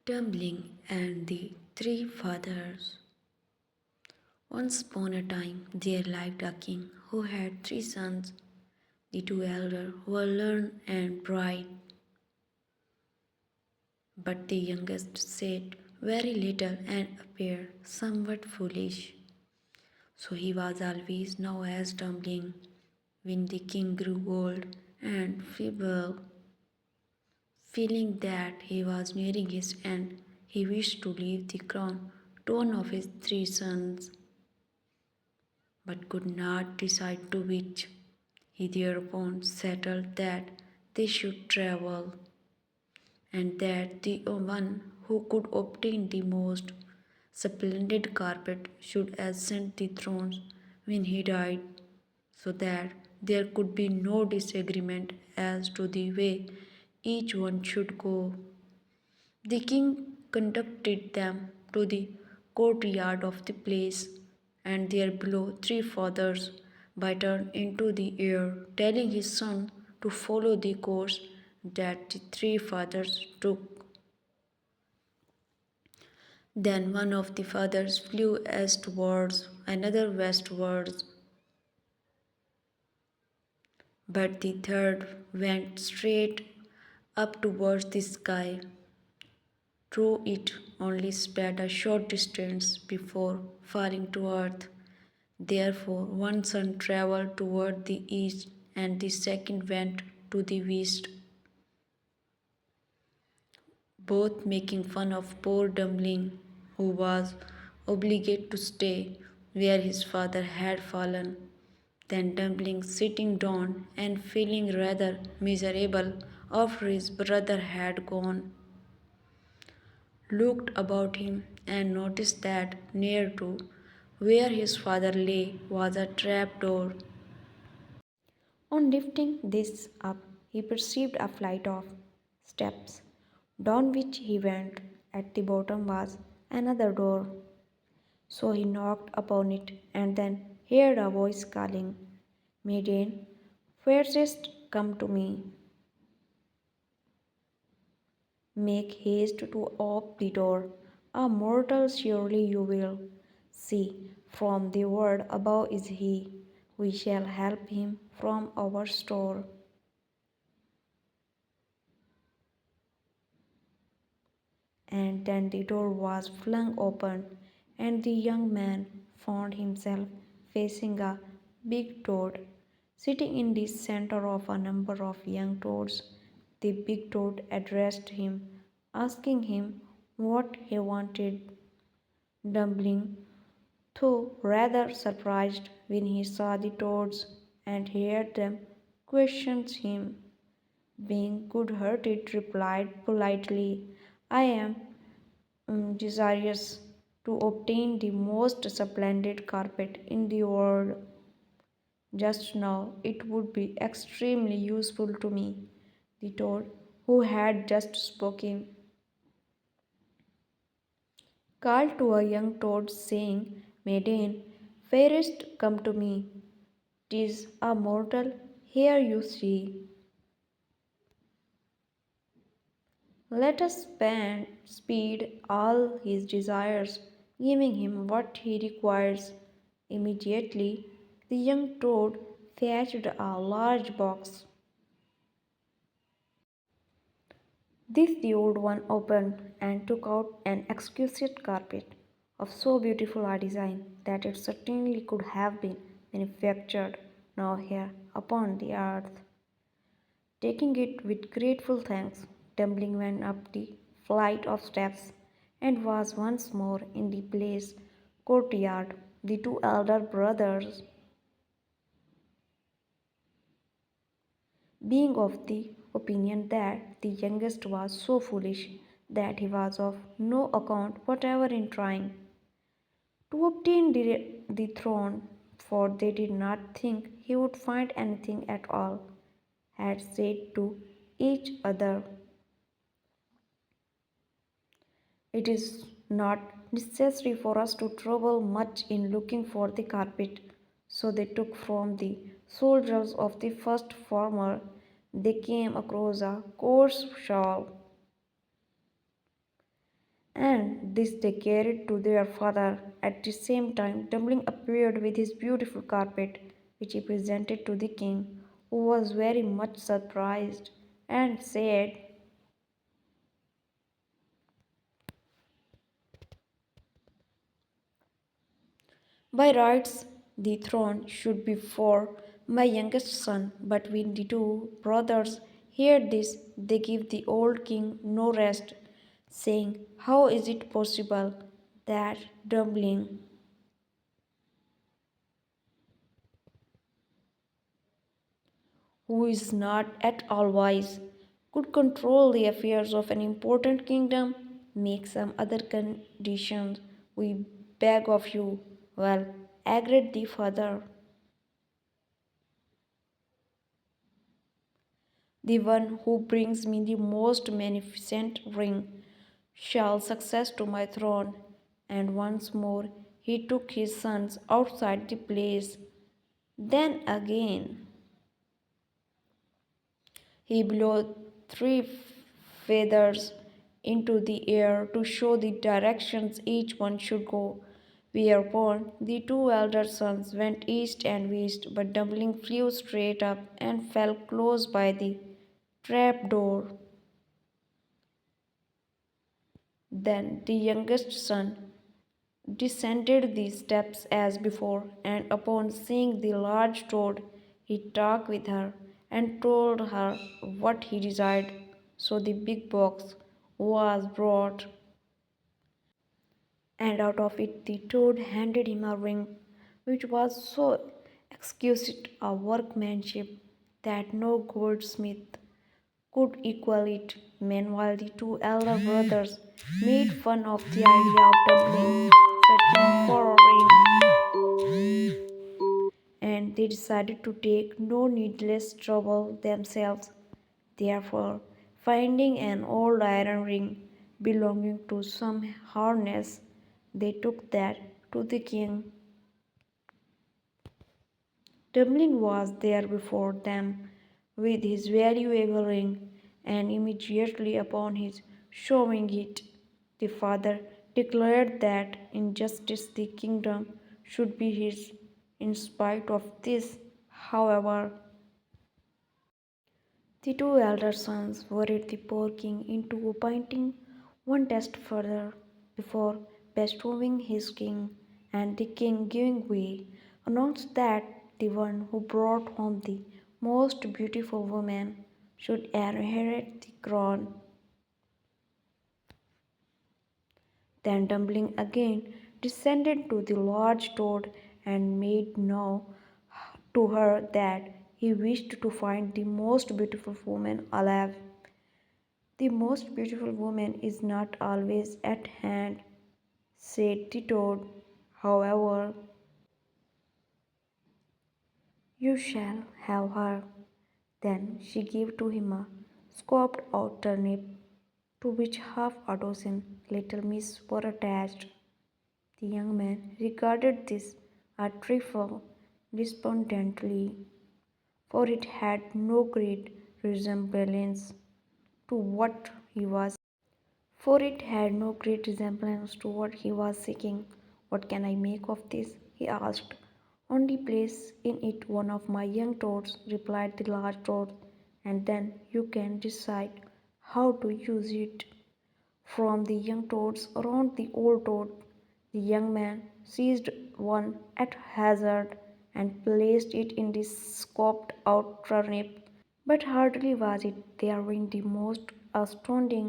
Tumbling and the Three Fathers. Once upon a time there lived a king who had three sons. The two elder were learned and bright, but the youngest said very little and appeared somewhat foolish. So he was always known as Tumbling. When the king grew old and feeble, feeling that he was nearing his end, he wished to leave the crown to one of his three sons, but could not decide to which. He thereupon settled that they should travel, and that the one who could obtain the most splendid carpet should ascend the throne when he died, so that there could be no disagreement as to the way each one should go. The king conducted them to the courtyard of the place, and there blew three feathers by turn into the air, telling his son to follow the course that the three feathers took. Then one of the feathers flew eastwards, another westwards, but the third went straight up towards the sky. Through it only sped a short distance before falling to earth. Therefore, one son travelled toward the east, and the second went to the west, both making fun of poor Dumpling, who was obliged to stay where his father had fallen. Then Dumpling, sitting down and feeling rather miserable after his brother had gone, looked about him and noticed that near to where his father lay was a trap door. On lifting this up, he perceived a flight of steps, down which he went. At the bottom was another door. So he knocked upon it, and then heard a voice calling, "Maiden, farthest come to me. Make haste to open the door. A mortal surely you will. See, from the word above is he. We shall help him from our store." And then the door was flung open, and the young man found himself facing a big toad, sitting in the center of a number of young toads. The big toad addressed him, asking him what he wanted. Dumpling, though rather surprised when he saw the toads and heard them question him, being good-hearted, replied politely, "I am desirous to obtain the most splendid carpet in the world. Just now it would be extremely useful to me." The toad, who had just spoken, called to a young toad, saying, "Maiden, fairest, come to me. 'Tis a mortal here you see. Let us speed all his desires, giving him what he requires." Immediately, the young toad fetched a large box. This the old one opened and took out an exquisite carpet of so beautiful a design that it certainly could have been manufactured now here upon the earth. Taking it with grateful thanks, Dumpling went up the flight of steps and was once more in the palace courtyard. The two elder brothers, being of the opinion that the youngest was so foolish that he was of no account whatever in trying to obtain the throne, for they did not think he would find anything at all, had said to each other, "It is not necessary for us to trouble much in looking for the carpet." So they took from the soldiers of the first farmer they came across a coarse shawl, And this they carried to their father. At the same time, Dumpling appeared with his beautiful carpet, which he presented to the king, who was very much surprised and said, "By rights, the throne should be for my youngest son." But when the two brothers heard this, they gave the old king no rest, saying, "How is it possible that Dumpling, who is not at all wise, could control the affairs of an important kingdom? Make some other conditions, we beg of you." "Well," agreed the father, "the one who brings me the most magnificent ring shall success to my throne." And once more he took his sons outside the place. Then again he blew three feathers into the air to show the directions each one should go. Whereupon the two elder sons went east and west, but Dumpling flew straight up and fell close by the trap door. Then the youngest son descended the steps as before, and upon seeing the large toad, he talked with her and told her what he desired. So the big box was brought, and out of it the toad handed him a ring which was so exquisite a workmanship that no goldsmith could equal it. Meanwhile, the two elder brothers made fun of the idea of Dumpling searching for a ring, and they decided to take no needless trouble themselves. Therefore, finding an old iron ring belonging to some harness, they took that to the king. Dumpling was there before them with his valuable ring, and immediately upon his showing it, the father declared that in justice the kingdom should be his. In spite of this, however, the two elder sons worried the poor king into appointing one test further before bestowing his king, and the king, giving way, announced that the one who brought home the most beautiful woman should inherit the crown. Then Dumpling again descended to the large toad and made known to her that he wished to find the most beautiful woman alive. "The most beautiful woman is not always at hand," said the toad. "However, you shall have her." Then she gave to him a scooped out turnip, to which half a dozen little mice were attached. The young man regarded this a trifle despondently, for it had no great resemblance to what he was seeking. "What can I make of this?" he asked. "Only place in it one of my young toads," replied the large toad, "and then you can decide how to use it." From the young toads around the old toad, the young man seized one at hazard and placed it in the scooped out turnip. But hardly was it there when the most astounding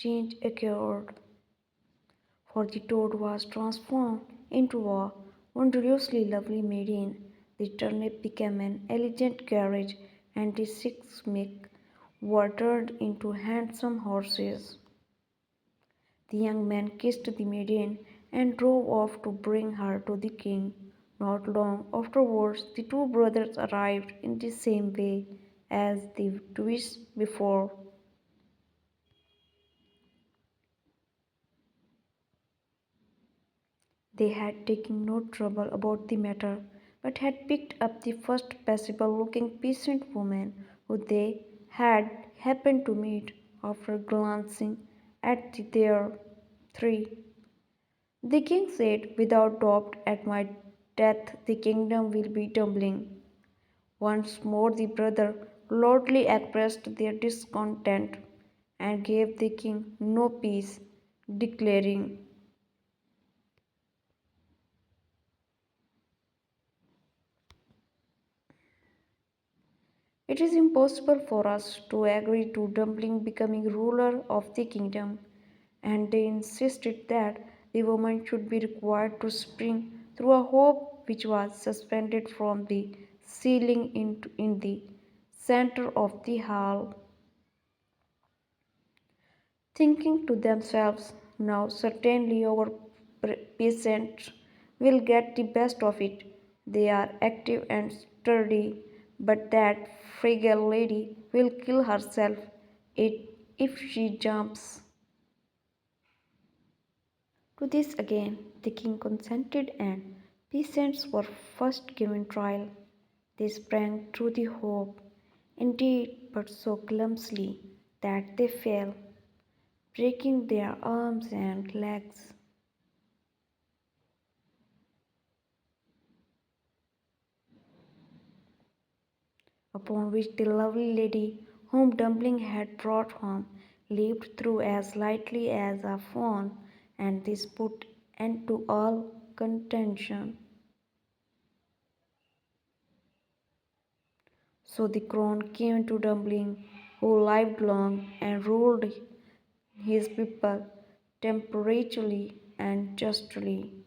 change occurred, for the toad was transformed into a wondrously lovely maiden. The turnip became an elegant carriage, and the six mice were turned into handsome horses. The young man kissed the maiden and drove off to bring her to the king. Not long afterwards, the two brothers arrived in the same way as the twice before. They had taken no trouble about the matter, but had picked up the first passable looking peasant woman who they had happened to meet after glancing at the there. 3. The king said, "Without doubt, at my death the kingdom will be tumbling." Once more the brothers loudly expressed their discontent and gave the king no peace, declaring, "It is impossible for us to agree to Dumpling becoming ruler of the kingdom." And they insisted that the woman should be required to spring through a hoop which was suspended from the ceiling in the center of the hall. Thinking to themselves, "Now certainly our peasants will get the best of it. They are active and sturdy, but that fragile lady will kill herself if she jumps." To this again the king consented, and peasants were first given trial. They sprang through the hoop, indeed, but so clumsily that they fell, breaking their arms and legs. Upon which the lovely lady whom Dumpling had brought home leaped through as lightly as a fawn, and this put end to all contention. So the crown came to Dumpling, who lived long and ruled his people temporarily and justly.